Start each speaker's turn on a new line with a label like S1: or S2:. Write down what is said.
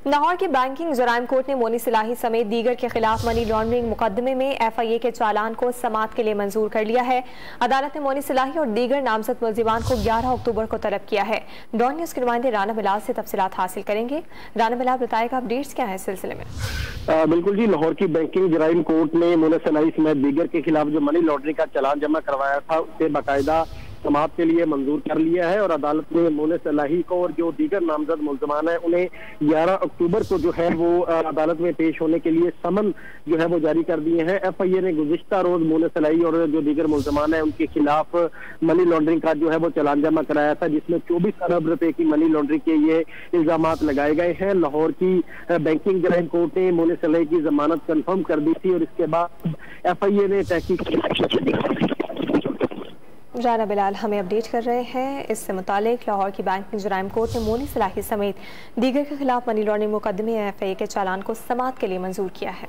S1: लाहौर की banking जराइम court ने मोनी सिलाही समेत दीगर के खिलाफ मनी लॉन्ड्रिंग मुकदमे में FIA के चालान को समाअत के लिए मंजूर कर लिया है। अदालत ने मोनी सिलाही और दीगर नामजद मुलजिमान को 11 अक्टूबर को तलब किया है। डॉन न्यूज के नुमाइंदे राना बिलाल से तफसीलात हासिल करेंगे। राना बिलाल बताएगा अपडेट्स क्या है इस सिलसिले में।
S2: बिल्कुल जी, लाहौर की बैंकिंग जराइम कोर्ट ने मोनी सिलाही समेत दीगर के खिलाफ जो मनी लॉन्ड्रिंग का चालान जमा करवाया था उसे बाकायदा समाअत के लिए मंजूर कर लिया है और अदालत ने मोनी सिलाही को और जो दीगर नामजद मुल्ज़मान है उन्हें 11 अक्टूबर को जो है वो अदालत में पेश होने के लिए समन जो है वो जारी कर दिए हैं। FIA ने गुज़िश्ता रोज मोनी सिलाही और जो दीगर मुल्ज़मान है उनके खिलाफ मनी लॉन्ड्रिंग का जो है वो चालान जमा कराया था, जिसमें 24 अरब रुपए की मनी लॉन्ड्रिंग के ये इल्जामात लगाए गए हैं। लाहौर की बैंकिंग जराइम कोर्ट ने मोनी सिलाही की जमानत कन्फर्म कर दी थी और इसके बाद FIA ने तहकीक।
S1: राना बिलाल हमें अपडेट कर रहे हैं। इससे मुतालिक लाहौर की बैंकिंग जराइम कोर्ट ने मोनी सिलाही समेत दीगर के खिलाफ मनी लॉन्ड्रिंग मुकदमे FIA के चालान को समाअत के लिए मंजूर किया है।